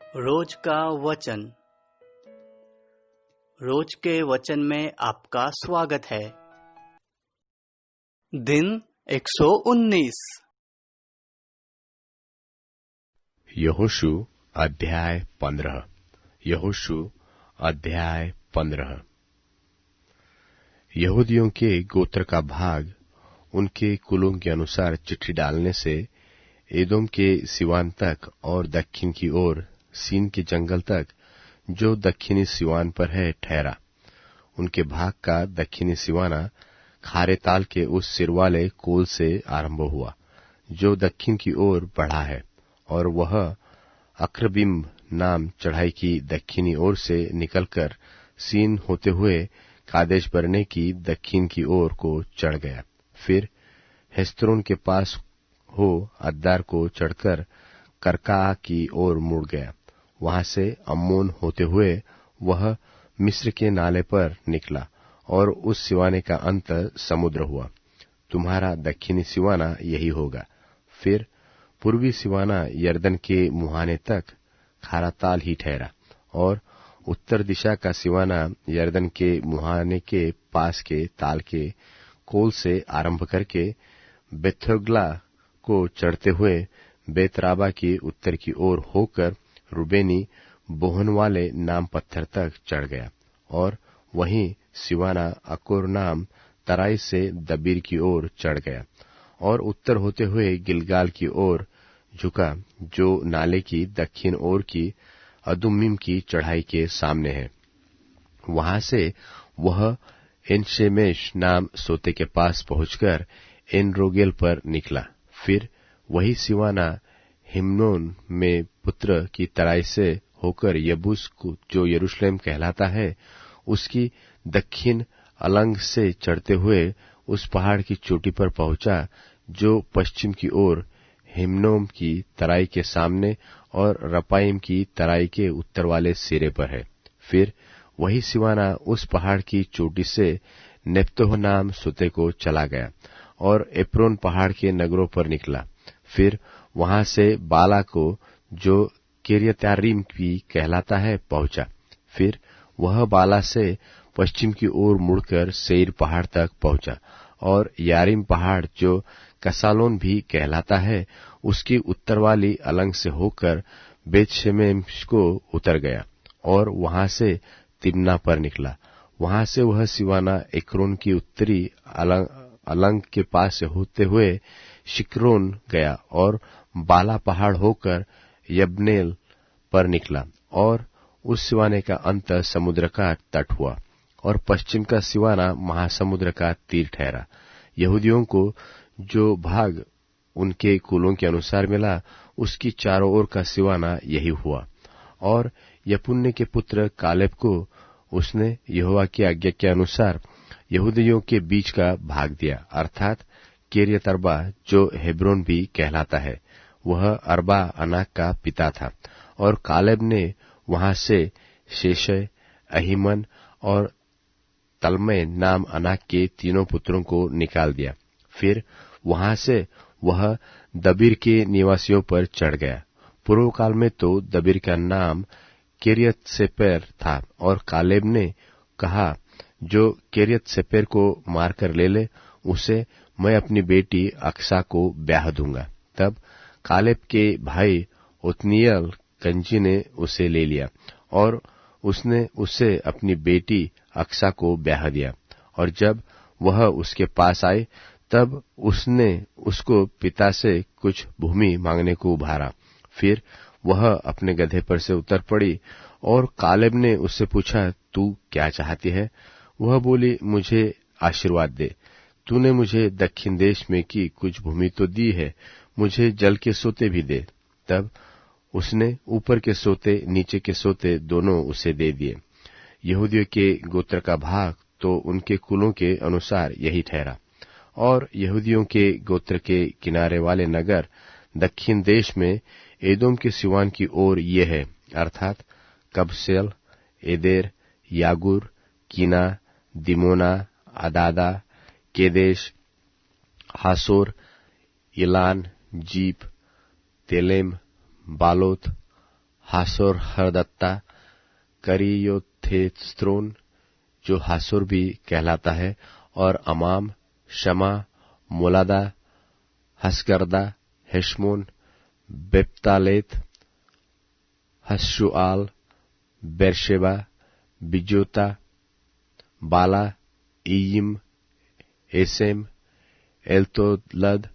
रोज का वचन। रोज के वचन में आपका स्वागत है। दिन 119। यहोशू अध्याय 15। यहोशू अध्याय 15। यहूदियों के गोत्र का भाग उनके कुलों के अनुसार चिट्ठी डालने से एदोम के सिवान तक और दक्षिण की ओर सीन के जंगल तक जो दक्षिणी सिवान पर है ठहरा। उनके भाग का दक्षिणी सिवाना खारे ताल के उस सिरवाले कोल से आरंभ हुआ जो दक्षिण की ओर बढ़ा है, और वह अक्रबिम नाम चढ़ाई की दक्षिणी ओर से निकलकर सीन होते हुए कादेश बरने की दक्षिण की ओर को चढ़ गया। फिर हेस्रोन के पास हो अद्दार को चढ़कर करका की ओर मुड़ गया। वहां से अम्मोन होते हुए वह मिस्र के नाले पर निकला और उस सिवाने का अंत समुद्र हुआ। तुम्हारा दक्षिणी सिवाना यही होगा। फिर पूर्वी सिवाना यरदन के मुहाने तक खारा ताल ही ठहरा, और उत्तर दिशा का सिवाना यरदन के मुहाने के पास के ताल के कोल से आरंभ करके बेथोग्ला को चढ़ते हुए बेतराबा की उत्तर की ओर होकर रूबेनी बोहन वाले नाम पत्थर तक चढ़ गया, और वहीं सिवाना अकोर नाम तराई से दबीर की ओर चढ़ गया, और उत्तर होते हुए गिलगाल की ओर झुका जो नाले की दक्षिण ओर की अदुम्मीम की चढ़ाई के सामने है। वहां से वह एनशेमेश नाम सोते के पास पहुंचकर एन रोगेल पर निकला। फिर वही सिवाना हिम्नोन में पुत्र की तराई से होकर यबूस जो यरूशलेम कहलाता है उसकी दक्षिण अलंग से चढ़ते हुए उस पहाड़ की चोटी पर पहुंचा जो पश्चिम की ओर हिम्नोम की तराई के सामने और रपाइम की तराई के उत्तर वाले सिरे पर है। फिर वही सिवाना उस पहाड़ की चोटी से नेप्तोह नाम सुते को चला गया और एप्रोन पहाड़ के नगरों पर निकला। फिर वहां से बाला को जो किर्यत्यारीम भी कहलाता है पहुंचा। फिर वह बाला से पश्चिम की ओर मुड़कर सेईर पहाड़ तक पहुंचा, और यारीम पहाड़ जो कसालोन भी कहलाता है उसकी उत्तर वाली अलंग से होकर बेतशेमेश को उतर गया, और वहां से तिम्ना पर निकला। वहां से वह सिवाना एक्रोन की उत्तरी अलंग के पास से होते हुए शिक्रोन गया और बाला पहाड़ होकर यब्नेल पर निकला, और उस सिवाने का अंत समुद्र का तट हुआ, और पश्चिम का सिवाना महासमुद्र का तीर ठहरा। यहूदियों को जो भाग उनके कुलों के अनुसार मिला उसकी चारों ओर का सिवाना यही हुआ। और यपुन्ने के पुत्र कालेब को उसने यहोवा की आज्ञा के अनुसार यहूदियों के बीच का भाग दिया, अर्थात किर्यत अर्बा जो हेब्रोन भी कहलाता है। वह अर्बा अनाक का पिता था, और कालेब ने वहां से शेशय, अहीमन और तलमै नाम अनाक के तीनों पुत्रों को निकाल दिया। फिर वहां से वह दबीर के निवासियों पर चढ़ गया। पूर्व काल में तो दबीर का नाम किर्यत सेपेर था, और कालेब ने कहा जो किर्यत सेपेर को मारकर ले ले उसे मैं अपनी बेटी अक्सा को ब्याह दूंगा। तब कालेब के भाई ओत्नियल कंजी ने उसे ले लिया, और उसने उसे अपनी बेटी अक्सा को ब्याह दिया। और जब वह उसके पास आए तब उसने उसको पिता से कुछ भूमि मांगने को उभारा। फिर वह अपने गधे पर से उतर पड़ी, और कालेब ने उससे पूछा, तू क्या चाहती है? वह बोली, मुझे आशीर्वाद दे। तूने मुझे दक्षिण देश में की कुछ भूमि तो दी है, मुझे जल के सोते भी दे। तब उसने ऊपर के सोते नीचे के सोते दोनों उसे दे दिए। यहूदियों के गोत्र का भाग तो उनके कुलों के अनुसार यही ठहरा। और यहूदियों के गोत्र के किनारे वाले नगर दक्षिण देश में एदोम के सिवान की ओर ये है, अर्थात कबसेल, एदेर, यागुर, कीना, दिमोना, अदादा, केदेश, हासोर, इलान, जीप, तेलेम, बालोत, हासोर हरदत्ता, करियोथेस्त्रोन जो हासोर भी कहलाता है, और अमाम, शमा, मोलादा, हसगर्दा, हेशमोन, बेप्तालेत, हशुआल, बेरशेबा, बिजोता, बाला, ईयिम, एसेम, एल्तोलद,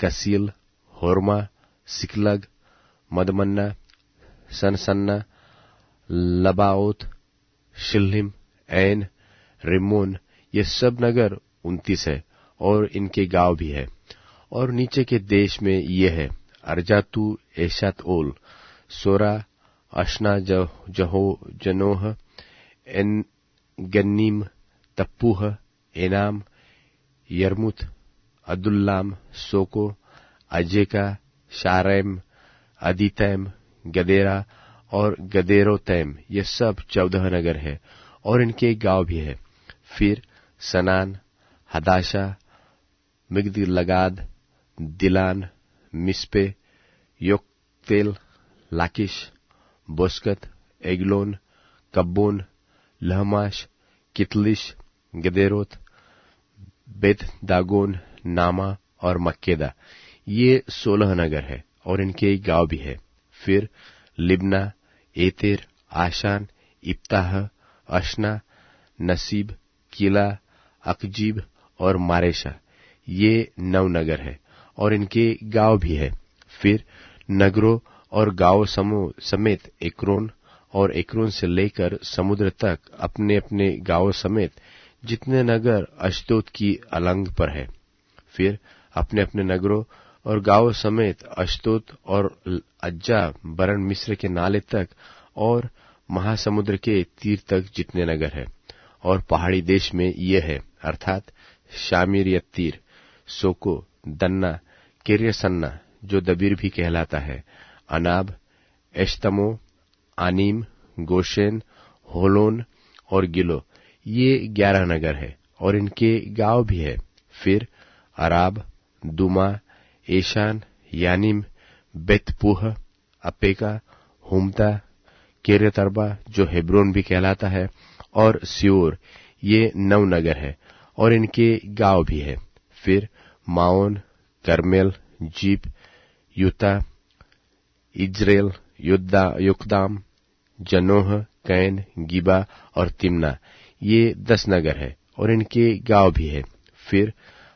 कसील, होरमा, सिकलग, मदमन्ना, सनसन्ना, लबाओत, शिल्हिम, ऐन, रिमोन, ये सब नगर 29 है, और इनके गांव भी है। और नीचे के देश में ये है: अर्जातू, एशात ओल, सोरा, अशना, जहो, जनोह, एन गन्नीम, तप्पूह, एनाम, यरमुत, अदुल्लाम, सोको, अजेका, शारैम, अदीतैम, गदेरा और गदेरोतैम, ये सब 14 नगर है, और इनके गांव भी है। फिर सनान, हदाशा, मिग्दलगाद, दिलान, मिस्पे, योक्तेल, लाकिश, बोस्कत, एग्लोन, कब्बोन, लहमाश, कितलिश, गदेरोत, बेत दागोन, नामा और मक्केदा, ये 16 नगर है, और इनके गांव भी है। फिर लिब्ना, एतेर, आशान, इप्ताह, अशना, नसीब, किला, अकजीब और मारेशा, ये 9 नगर है, और इनके गांव भी है। फिर नगरों और गांव समूह समेत एक्रोन, और एक्रोन से लेकर समुद्र तक अपने अपने गांव समेत जितने नगर अश्दोद की अलंग पर है। फिर अपने अपने नगरों और गांव समेत अश्दोद और अज्जा बरन मिस्र के नाले तक और महासमुद्र के तीर तक जितने नगर है। और पहाड़ी देश में ये है, अर्थात शामीर यत्तीर, सोको, दन्ना, किर्यसन्ना जो दबीर भी कहलाता है, अनाब, एश्तमो, आनीम, गोशेन, होलोन और गिलो, ये 11 नगर है, और इनके गांव भी है। फिर अराब, दुमा, एशान, यानीम, बेतपूह, अपेका, हुमता, केरेतरबा जो हेब्रोन भी कहलाता है, और सियोर, ये 9 नगर है, और इनके गांव भी है। फिर माओन, करमेल, जीप, युता, इज्रेल, योकदाम, जनोह, कैन, गिबा और तिम्ना, ये 10 नगर है, और इनके गांव भी है। फिर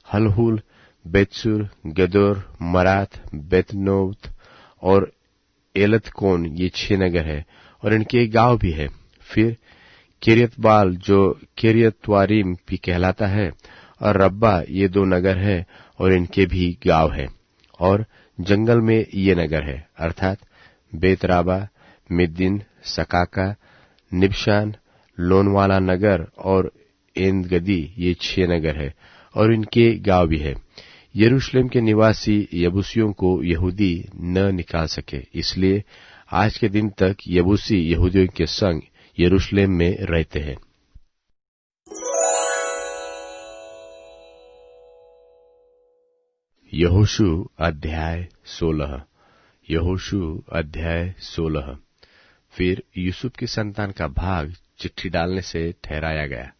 हलहुल, बेतसुर, गदोर, मरात, बेतनोत और एलतकोन, ये 6 नगर है, और इनके गांव भी है। फिर किरियतबाल जो किरियतवारीम भी कहलाता है, और रब्बा, ये 2 नगर है, और इनके भी गांव है। और जंगल में ये नगर है, अर्थात बेतराबा, मिद्दीन, सकाका, निबशान, लोनवाला नगर और एनगदी, ये 6 नगर है, और इनके गांव भी है। यरूशलेम के निवासी यबूसियों को यहूदी न निकाल सके, इसलिए आज के दिन तक यबूसी यहूदियों के संग यरूशलेम में रहते हैं। यहोशू अध्याय 16। यहोशू अध्याय 16। फिर यूसुफ की संतान का भाग चिट्ठी डालने से ठहराया गया।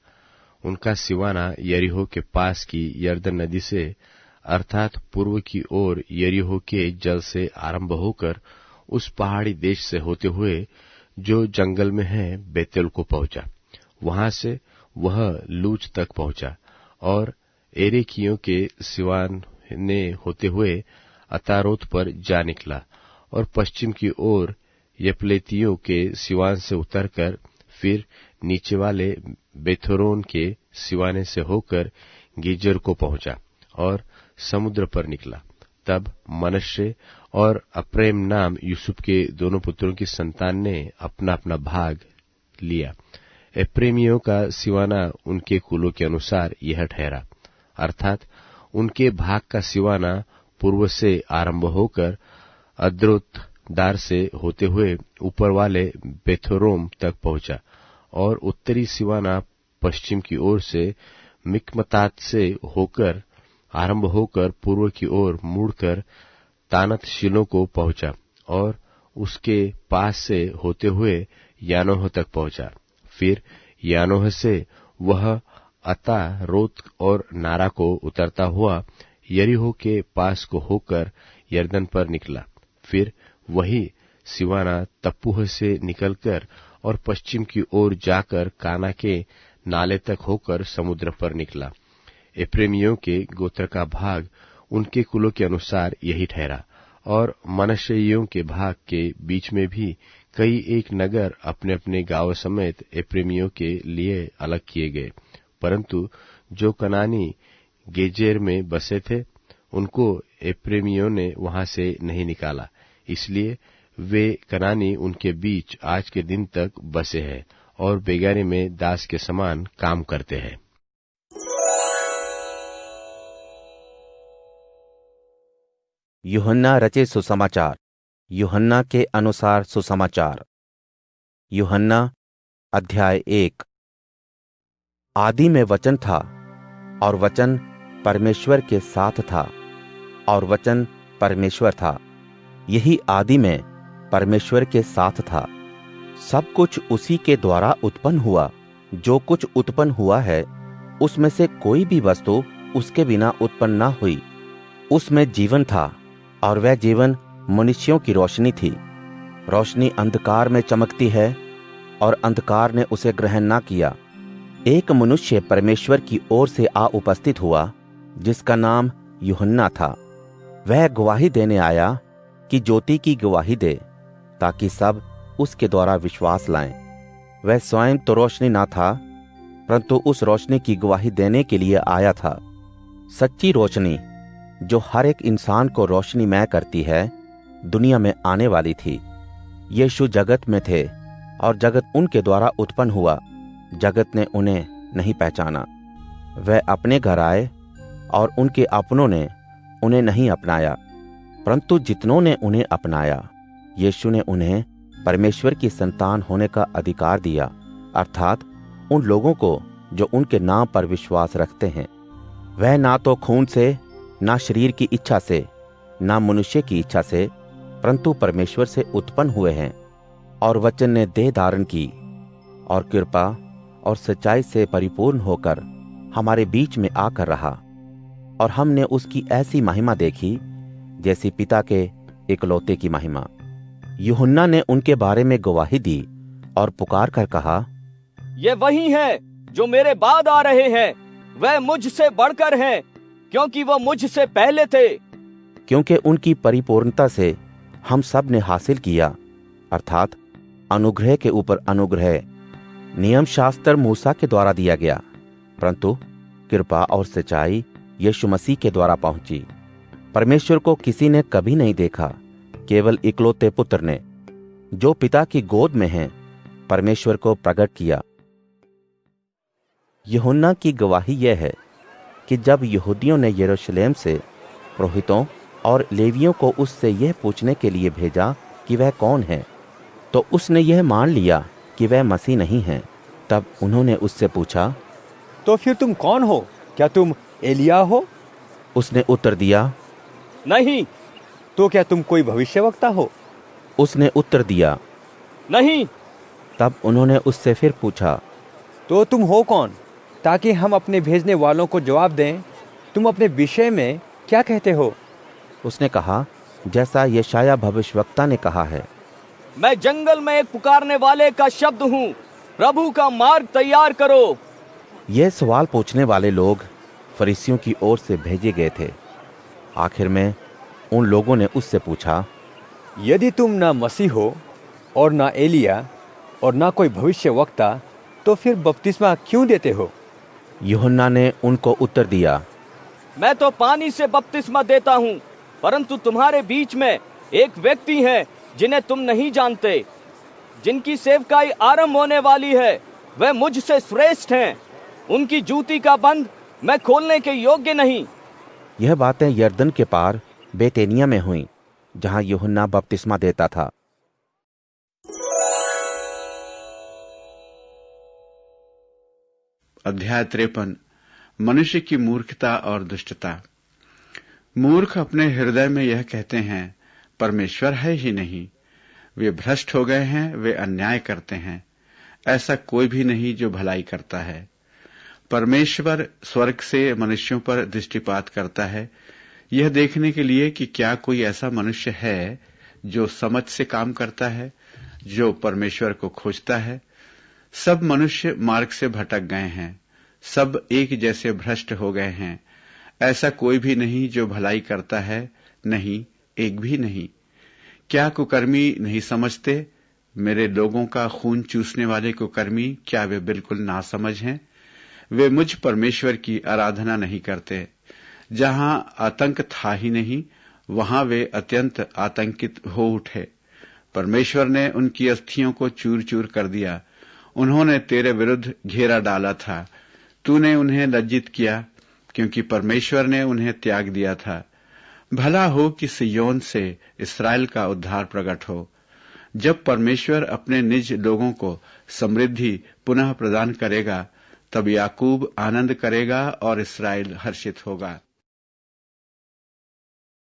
उनका सिवाना यरीहो के पास की यरदन नदी से, अर्थात पूर्व की ओर यरीहो के जल से आरंभ होकर उस पहाड़ी देश से होते हुए जो जंगल में है बेतेल को पहुंचा। वहां से वह लूज तक पहुंचा और एरेकियों के सिवाने होते हुए अतारोत पर जा निकला और पश्चिम की ओर यपलेतियों के सिवान से उतरकर फिर नीचे वाले बेथोरोन के सिवाने से होकर गीजर को पहुंचा और समुद्र पर निकला। तब मनश्शे और अप्रेम नाम यूसुफ के दोनों पुत्रों की संतान ने अपना अपना भाग लिया। एप्रेमियों का सिवाना उनके कुलों के अनुसार यह ठहरा, अर्थात उनके भाग का सिवाना पूर्व से आरंभ होकर अद्रोतदार से होते हुए ऊपर वाले बेथोरोम तक पहुंचा और उत्तरी सिवाना पश्चिम की ओर से मिकमतात से होकर आरंभ होकर पूर्व की ओर मुड़कर तानत शिलो को पहुंचा और उसके पास से होते हुए यानोह तक पहुंचा। फिर यानोह से वह अतारोत और नारा को उतरता हुआ यरीहो के पास को होकर यरदन पर निकला। फिर वही सिवाना तप्पूह से निकलकर और पश्चिम की ओर जाकर काना के नाले तक होकर समुद्र पर निकला। एप्रेमियों के गोत्र का भाग उनके कुलों के अनुसार यही ठहरा, और मनश्शेइयों के भाग के बीच में भी कई एक नगर अपने अपने गांव समेत एप्रेमियों के लिए अलग किए गए। परंतु जो कनानी गेजेर में बसे थे, उनको एप्रेमियों ने वहां से नहीं निकाला, इसलिए वे कनानी उनके बीच आज के दिन तक बसे हैं और बेगारी में दास के समान काम करते हैं। यूहन्ना रचे सुसमाचार। यूहन्ना के अनुसार सुसमाचार। यूहन्ना अध्याय 1। आदि में वचन था, और वचन परमेश्वर के साथ था, और वचन परमेश्वर था। यही आदि में परमेश्वर के साथ था। सब कुछ उसी के द्वारा उत्पन्न हुआ। जो कुछ उत्पन्न हुआ है, उसमें से कोई भी वस्तु उसके बिना उत्पन्न न हुई। उसमें जीवन था, और वह जीवन मनुष्यों की रोशनी थी। रोशनी अंधकार में चमकती है, और अंधकार ने उसे ग्रहण न किया। एक मनुष्य परमेश्वर की ओर से आ उपस्थित हुआ, जिसका नाम यूहन्ना था। वह गवाही देने आया कि ज्योति की गवाही दे, ताकि सब उसके द्वारा विश्वास लाएं। वह स्वयं तो रोशनी ना था, परंतु उस रोशनी की गवाही देने के लिए आया था। सच्ची रोशनी, जो हर एक इंसान को रोशनीमय करती है, दुनिया में आने वाली थी। यीशु जगत में थे, और जगत उनके द्वारा उत्पन्न हुआ। जगत ने उन्हें नहीं पहचाना। वह अपने घर आए, और उनके अपनों ने उन्हें नहीं अपनाया। परंतु जितनों ने उन्हें अपनाया, यीशु ने उन्हें परमेश्वर की संतान होने का अधिकार दिया, अर्थात उन लोगों को जो उनके नाम पर विश्वास रखते हैं। वह ना तो खून से, ना शरीर की इच्छा से, ना मनुष्य की इच्छा से, परंतु परमेश्वर से उत्पन्न हुए हैं। और वचन ने देह धारण की, और कृपा और सच्चाई से परिपूर्ण होकर हमारे बीच में आकर रहा। और हमने उसकी ऐसी महिमा देखी, जैसी पिता के इकलौते की महिमा। यूहन्ना ने उनके बारे में गवाही दी और पुकार कर कहा, ये वही है जो मेरे बाद आ रहे हैं। वह मुझसे बढ़कर हैं, क्योंकि वह मुझसे पहले थे। क्योंकि उनकी परिपूर्णता से हम सब ने हासिल किया, अर्थात अनुग्रह के ऊपर अनुग्रह। नियम शास्त्र मूसा के द्वारा दिया गया, परंतु कृपा और सच्चाई यीशु मसीह के द्वारा पहुंची। परमेश्वर को किसी ने कभी नहीं देखा, केवल इकलौते पुत्र ने, जो पिता की गोद में है, परमेश्वर को प्रकट किया। यूहन्ना की गवाही यह है कि जब यहूदियों ने यरूशलेम से पुरोहितों और लेवियों को उससे यह पूछने के लिए भेजा कि वह कौन है, तो उसने यह मान लिया कि वह मसीह नहीं है। तब उन्होंने उससे पूछा, तो फिर तुम कौन हो? क्या तुम एलिया हो? उसने उत्तर दिया, नहीं। तो क्या तुम कोई भविष्यवक्ता हो? उसने उत्तर दिया, नहीं। तब उन्होंने उससे फिर पूछा, तो तुम हो कौन, ताकि हम अपने भेजने वालों को जवाब दें? तुम अपने विषय में क्या कहते हो? उसने कहा, जैसा यशाया भविष्यवक्ता ने कहा है, मैं जंगल में एक पुकारने वाले का शब्द हूँ, प्रभु का मार्ग तैयार करो। यह सवाल पूछने वाले लोग फरीसियों की ओर से भेजे गए थे। आखिर में उन लोगों ने उससे पूछा, यदि तुम ना मसीह हो और ना एलिया और ना कोई भविष्यवक्ता, तो फिर बपतिस्मा क्यों देते हो? यूहन्ना ने उनको उत्तर दिया, मैं तो पानी से बपतिस्मा देता हूँ, परंतु तुम्हारे बीच में एक व्यक्ति है जिन्हें तुम नहीं जानते, जिनकी सेवकाई आरंभ होने वाली है। वह मुझसे श्रेष्ठ हैं। उनकी जूती का बंध मैं खोलने के योग्य नहीं। यह बातें यरदन के पार बेतेनिया में हुई, जहां यूहन्ना बपतिस्मा देता था। अध्याय 53। मनुष्य की मूर्खता और दुष्टता। मूर्ख अपने हृदय में यह कहते हैं, परमेश्वर है ही नहीं। वे भ्रष्ट हो गए हैं, वे अन्याय करते हैं। ऐसा कोई भी नहीं जो भलाई करता है। परमेश्वर स्वर्ग से मनुष्यों पर दृष्टिपात करता है, यह देखने के लिए कि क्या कोई ऐसा मनुष्य है जो समझ से काम करता है, जो परमेश्वर को खोजता है। सब मनुष्य मार्ग से भटक गए हैं, सब एक जैसे भ्रष्ट हो गए हैं। ऐसा कोई भी नहीं जो भलाई करता है, नहीं, एक भी नहीं। क्या कुकर्मी नहीं समझते? मेरे लोगों का खून चूसने वाले कुकर्मी, क्या वे बिल्कुल नासमझ हैं? वे मुझ परमेश्वर की आराधना नहीं करते। जहां आतंक था ही नहीं, वहां वे अत्यंत आतंकित हो उठे। परमेश्वर ने उनकी अस्थियों को चूर चूर कर दिया। उन्होंने तेरे विरुद्ध घेरा डाला था, तूने उन्हें लज्जित किया, क्योंकि परमेश्वर ने उन्हें त्याग दिया था। भला हो कि सिय्योन से इस्राएल का उद्धार प्रकट हो। जब परमेश्वर अपने निज लोगों को समृद्धि पुनः प्रदान करेगा, तब याकूब आनंद करेगा और इस्राएल हर्षित होगा।